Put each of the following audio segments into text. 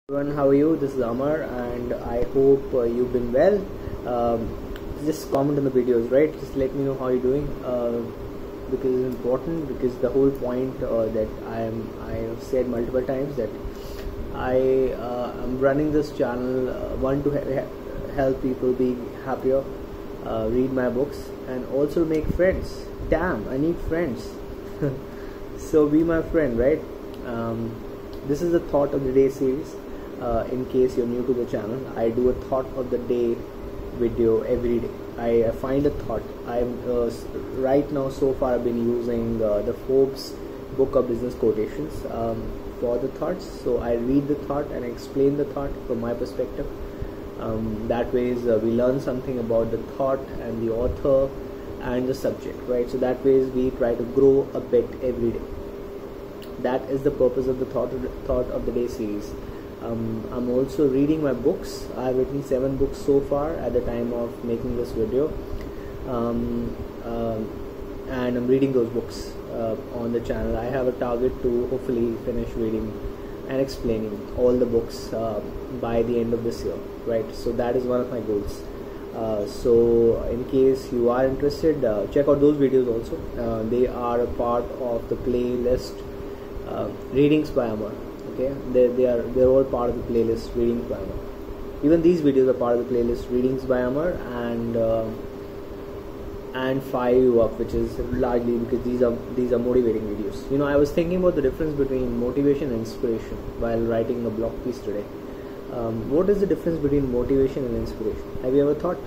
Everyone, how are you? This is Amar, and I hope you've been well. Just comment on the videos, right? Just let me know how you're doing, because it's important. Because the whole point that I have said multiple times that I am running this channel one to help people be happier, read my books, and also make friends. Damn, I need friends. So be my friend, right? This is the thought of the day series. In case you're new to the channel, I do a thought of the day video every day. I find a thought. I'm right now, so far I've been using the Forbes book of business quotations for the thoughts. So I read the thought and I explain the thought from my perspective. That ways we learn something about the thought and the author and the subject, right? So that ways we try to grow a bit every day. That is the purpose of the thought of the day series. I'm also reading my books. I've written 7 books so far at the time of making this video, and I'm reading those books on the channel. I have a target to hopefully finish reading and explaining all the books by the end of this year, right? So that is one of my goals. So in case you are interested, check out those videos also. They are a part of the playlist Readings by Amar. Okay, they're all part of the playlist Readings by Amar. Even these videos are part of the playlist Readings by Amar and Fire You Up, which is largely because these are motivating videos. You know, I was thinking about the difference between motivation and inspiration while writing a blog piece today. What is the difference between motivation and inspiration? Have you ever thought?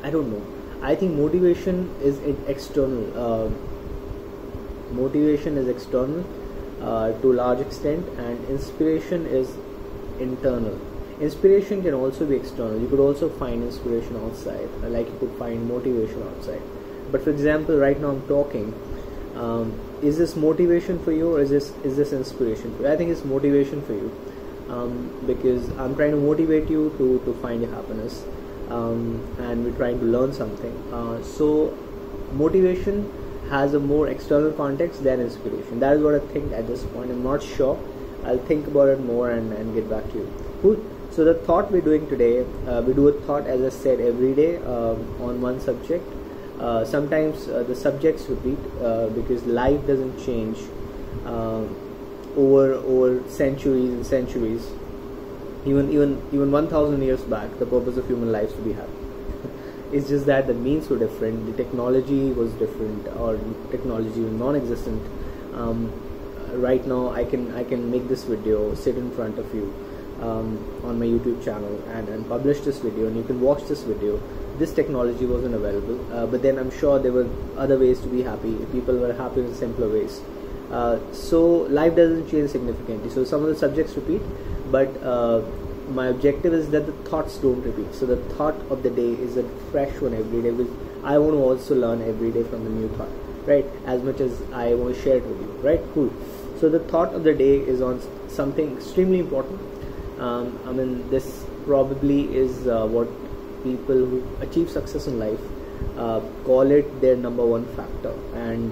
I don't know. I think motivation is external. Motivation is external to a large extent, and inspiration is internal. Inspiration can also be external. You could also find inspiration outside, like you could find motivation outside. But for example, right now I'm talking. Is this motivation for you, or is this inspiration for you? I think it's motivation for you, because I'm trying to motivate you to find your happiness, and we're trying to learn something. So motivation has a more external context than inspiration. That is what I think at this point. I'm not sure. I'll think about it more and get back to you. Cool. So the thought we're doing today, we do a thought, as I said, every day on one subject. Sometimes the subjects repeat because life doesn't change over centuries and centuries. Even 1,000 years back, the purpose of human life is to be happy. It's just that the means were different, the technology was different, or technology was non-existent. Right now I can make this video, sit in front of you on my YouTube channel and publish this video, and you can watch this video. This technology wasn't available, but then I'm sure there were other ways to be happy. People were happy in simpler ways. So life doesn't change significantly. So some of the subjects repeat, but my objective is that the thoughts don't repeat. So the thought of the day is a fresh one every day, which I want to also learn every day from the new thought, right? As much as I want to share it with you, right? Cool. So the thought of the day is on something extremely important. I mean, this probably is what people who achieve success in life call it their #1 factor, and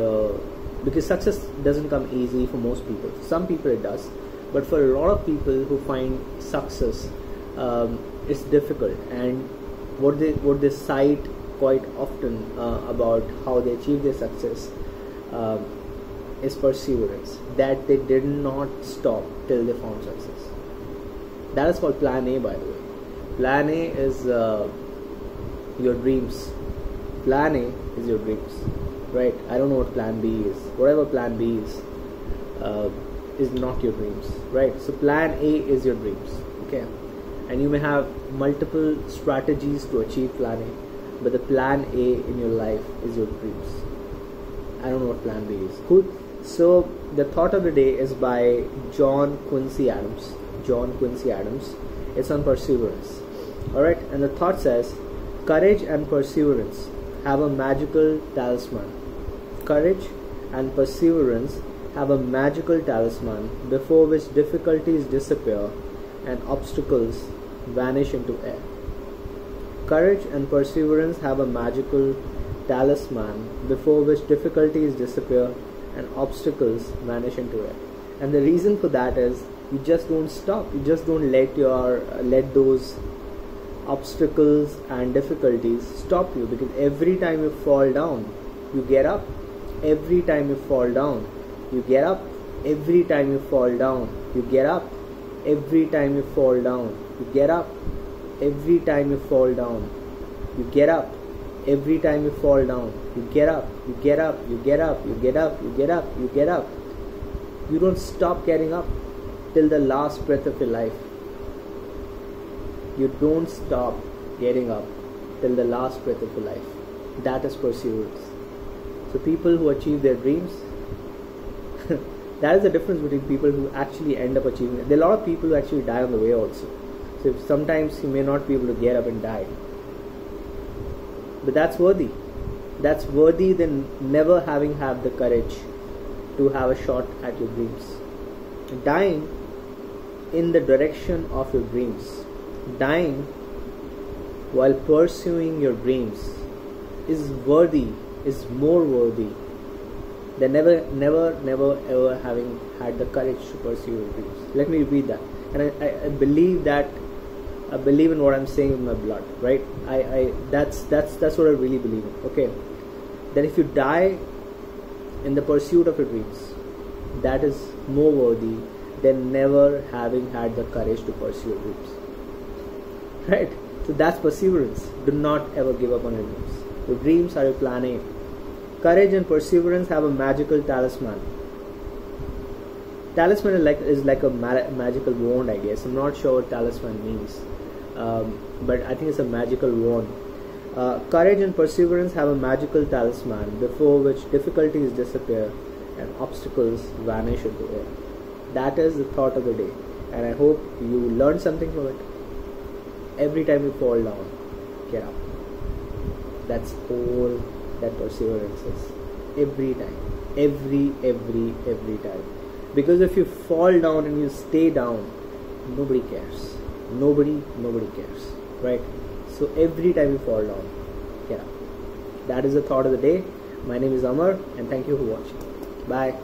because success doesn't come easy for most people. Some people it does. But for a lot of people who find success, it's difficult, and what they cite quite often about how they achieve their success is perseverance. That they did not stop till they found success. That is called Plan A, by the way. Plan A is your dreams. Plan A is your dreams, right? I don't know what Plan B is. Whatever Plan B is not your dreams, right? So Plan A is your dreams, okay? And you may have multiple strategies to achieve Plan A, but the Plan A in your life is your dreams. I don't know what Plan B is. Cool. So the thought of the day is by John Quincy Adams. John Quincy Adams. It's on perseverance. Alright, and the thought says, courage and perseverance have a magical talisman. Courage and perseverance have a magical talisman before which difficulties disappear and obstacles vanish into air. Courage and perseverance have a magical talisman before which difficulties disappear and obstacles vanish into air. And the reason for that is You just don't stop. You just don't let those obstacles and difficulties stop you, because every time you fall down, you get up. Every time you fall down, you get up. Every time you fall down, you get up. Every time you fall down, you get up. Every time you fall down, you get up. Every time you fall down, you get up. You get up. You get up. You get up. You get up. You get up. You don't stop getting up till the last breath of your life. You don't stop getting up till the last breath of your life. That is perseverance. So people who achieve their dreams, that is the difference between people who actually end up achieving it. There are a lot of people who actually die on the way also. So sometimes you may not be able to get up and die. But that's worthy. That's worthy than never having had the courage to have a shot at your dreams. Dying in the direction of your dreams, dying while pursuing your dreams is worthy, is more worthy than never ever having had the courage to pursue your dreams. Let me repeat that. And I believe that, I believe in what I'm saying in my blood, right? That's what I really believe in. Okay, that if you die in the pursuit of your dreams, that is more worthy than never having had the courage to pursue your dreams, right? So that's perseverance. Do not ever give up on your dreams. Your dreams are your plan A. Courage and perseverance have a magical talisman. Talisman is like a magical wand, I guess. I'm not sure what talisman means, but I think it's a magical wand. Courage and perseverance have a magical talisman before which difficulties disappear and obstacles vanish into air. That is the thought of the day, and I hope you learned something from it. Every time you fall down, get up. That's all that perseverance is. Every time. Every time. Because if you fall down and you stay down, nobody cares. Nobody cares. Right? So every time you fall down, get up. That is the thought of the day. My name is Amar, and thank you for watching. Bye.